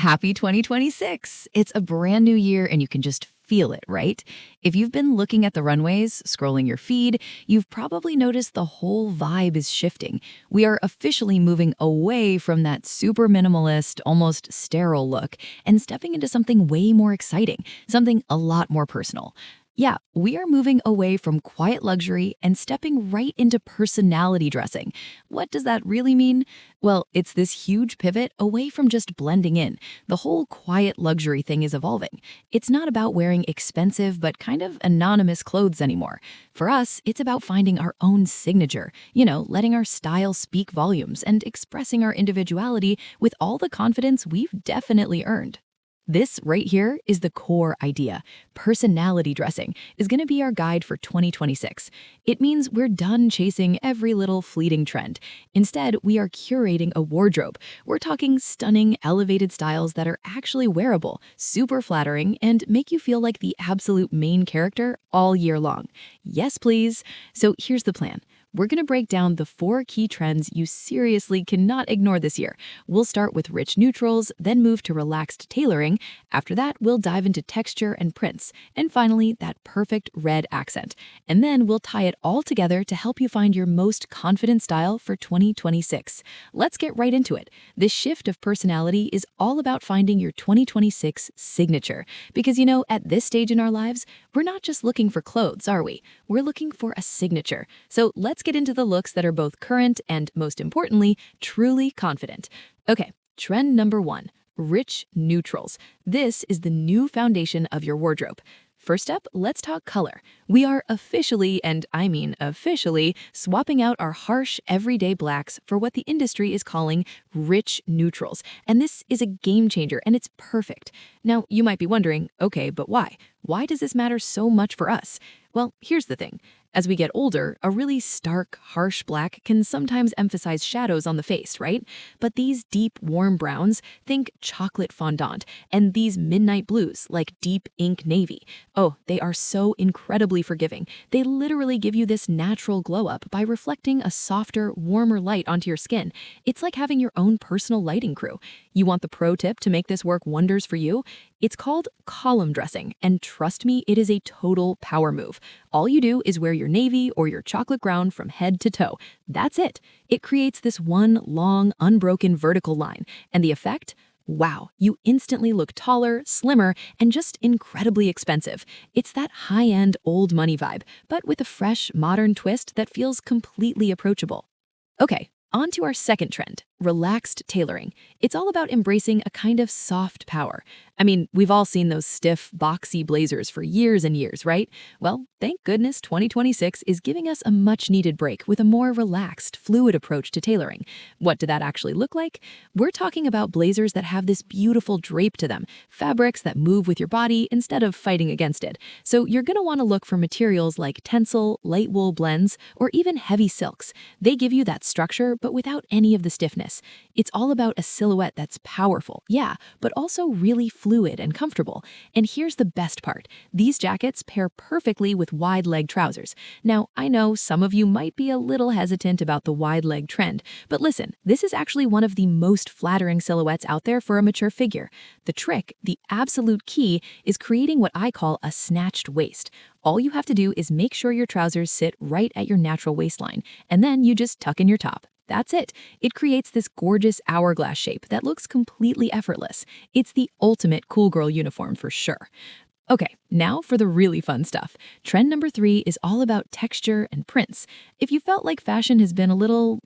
Happy 2026! It's a brand new year and you can just feel it, right? If you've been looking at the runways, scrolling your feed, you've probably noticed the whole vibe is shifting. We are officially moving away from that super minimalist, almost sterile look and stepping into something way more exciting, something a lot more personal. Yeah, we are moving away from quiet luxury and stepping right into personality dressing. What does that really mean? Well, it's this huge pivot away from just blending in. The whole quiet luxury thing is evolving. It's not about wearing expensive but kind of anonymous clothes anymore. For us, it's about finding our own signature, letting our style speak volumes and expressing our individuality with all the confidence we've definitely earned. This right here is the core idea. Personality dressing is going to be our guide for 2026. It means we're done chasing every little fleeting trend. Instead, we are curating a wardrobe. We're talking stunning, elevated styles that are actually wearable, super flattering, and make you feel like the absolute main character all year long. Yes, please. So here's the plan. We're going to break down the 4 key trends you seriously cannot ignore this year. We'll start with rich neutrals, then move to relaxed tailoring. After that, we'll dive into texture and prints. And finally, that perfect red accent. And then we'll tie it all together to help you find your most confident style for 2026. Let's get right into it. This shift of personality is all about finding your 2026 signature. Because at this stage in our lives, we're not just looking for clothes, are we? We're looking for a signature. So let's get into the looks that are both current and, most importantly, truly confident. Okay, trend number 1, rich neutrals. This is the new foundation of your wardrobe. First up, let's talk color. We are officially, and I mean officially, swapping out our harsh, everyday blacks for what the industry is calling rich neutrals. And this is a game changer, and it's perfect. Now, you might be wondering, okay, but why? Why does this matter so much for us? Well, here's the thing. As we get older, a really stark, harsh black can sometimes emphasize shadows on the face, right? But these deep, warm browns, think chocolate fondant, and these midnight blues, like deep ink navy. Oh, they are so incredibly forgiving. They literally give you this natural glow-up by reflecting a softer, warmer light onto your skin. It's like having your own personal lighting crew. You want the pro tip to make this work wonders for you? It's called column dressing, and trust me, it is a total power move. All you do is wear your navy or your chocolate brown from head to toe. That's it. It creates this one long, unbroken vertical line. And the effect? Wow, you instantly look taller, slimmer, and just incredibly expensive. It's that high-end, old money vibe, but with a fresh, modern twist that feels completely approachable. Okay, on to our second trend, relaxed tailoring. It's all about embracing a kind of soft power. I mean, we've all seen those stiff, boxy blazers for years and years, right? Well, thank goodness 2026 is giving us a much-needed break with a more relaxed, fluid approach to tailoring. What did that actually look like? We're talking about blazers that have this beautiful drape to them, fabrics that move with your body instead of fighting against it. So you're going to want to look for materials like tencel, light wool blends, or even heavy silks. They give you that structure, but without any of the stiffness. It's all about a silhouette that's powerful, yeah, but also really fluid and comfortable. And here's the best part. These jackets pair perfectly with wide leg trousers. Now, I know some of you might be a little hesitant about the wide leg trend, but listen, this is actually one of the most flattering silhouettes out there for a mature figure. The trick, the absolute key, is creating what I call a snatched waist. All you have to do is make sure your trousers sit right at your natural waistline, and then you just tuck in your top. That's it. It creates this gorgeous hourglass shape that looks completely effortless. It's the ultimate cool girl uniform for sure. Okay, now for the really fun stuff. Trend number 3 is all about texture and prints. If you felt like fashion has been a little,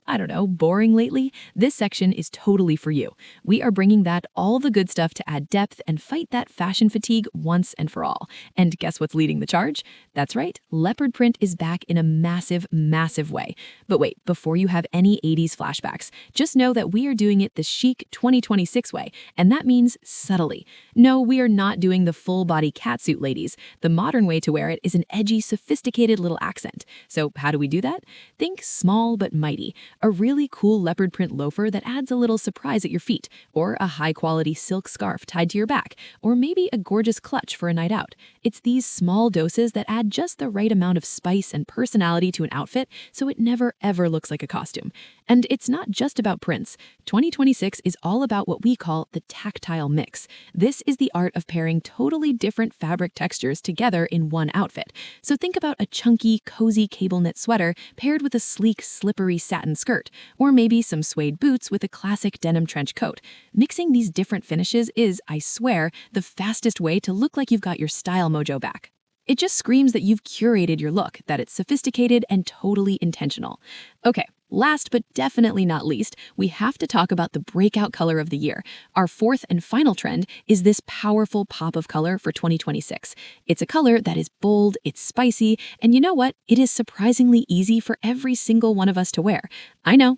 boring lately, this section is totally for you. We are bringing that all the good stuff to add depth and fight that fashion fatigue once and for all. And guess what's leading the charge? That's right, leopard print is back in a massive, massive way. But wait, before you have any 80s flashbacks, just know that we are doing it the chic 2026 way, and that means subtly. No, we are not doing the full body catsuit, ladies. The modern way to wear it is an edgy, sophisticated little accent. So how do we do that? Think small but mighty. A really cool leopard print loafer that adds a little surprise at your feet, or a high-quality silk scarf tied to your back, or maybe a gorgeous clutch for a night out. It's these small doses that add just the right amount of spice and personality to an outfit so it never ever looks like a costume. And it's not just about prints. 2026 is all about what we call the tactile mix. This is the art of pairing totally different fabric textures together in one outfit. So think about a chunky, cozy cable knit sweater paired with a sleek, slippery satin skirt, or maybe some suede boots with a classic denim trench coat. Mixing these different finishes is, I swear, the fastest way to look like you've got your style mojo back. It just screams that you've curated your look, that it's sophisticated and totally intentional. Okay, last but definitely not least, we have to talk about the breakout color of the year. Our fourth and final trend is this powerful pop of color for 2026. It's a color that is bold, it's spicy, and you know what? It is surprisingly easy for every single one of us to wear. I know.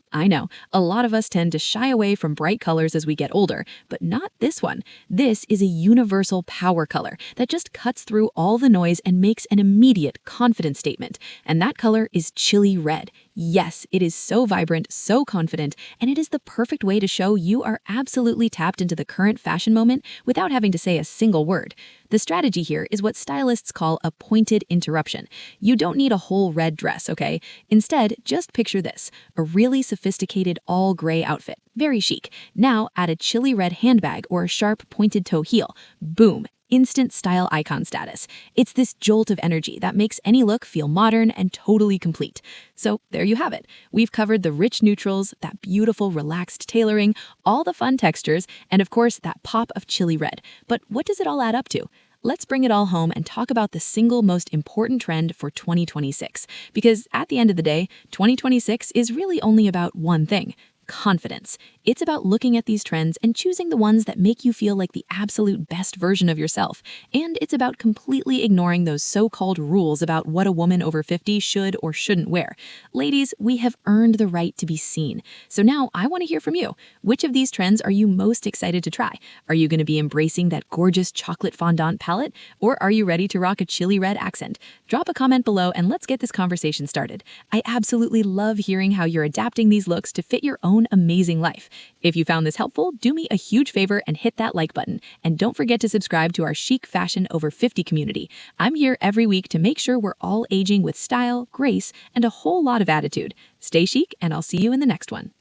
A lot of us tend to shy away from bright colors as we get older, but not this one. This is a universal power color that just cuts through all the noise and makes an immediate, confident statement. And that color is chili red. Yes, it is so vibrant, so confident, and it is the perfect way to show you are absolutely tapped into the current fashion moment without having to say a single word. The strategy here is what stylists call a pointed interruption. You don't need a whole red dress, okay? Instead, just picture this, a really sophisticated all-gray outfit, very chic. Now add a chili red handbag or a sharp pointed toe heel. Boom! Instant style icon status. It's this jolt of energy that makes any look feel modern and totally complete. So there you have it. We've covered the rich neutrals, that beautiful relaxed tailoring, all the fun textures, and of course that pop of chili red. But what does it all add up to? Let's bring it all home and talk about the single most important trend for 2026. Because at the end of the day, 2026 is really only about one thing: confidence. It's about looking at these trends and choosing the ones that make you feel like the absolute best version of yourself. And it's about completely ignoring those so-called rules about what a woman over 50 should or shouldn't wear. Ladies, we have earned the right to be seen. So now I want to hear from you. Which of these trends are you most excited to try? Are you going to be embracing that gorgeous chocolate fondant palette? Or are you ready to rock a chili red accent? Drop a comment below and let's get this conversation started. I absolutely love hearing how you're adapting these looks to fit your own amazing life. If you found this helpful, do me a huge favor and hit that like button. And don't forget to subscribe to our Chic Fashion Over 50 community. I'm here every week to make sure we're all aging with style, grace, and a whole lot of attitude. Stay chic, and I'll see you in the next one.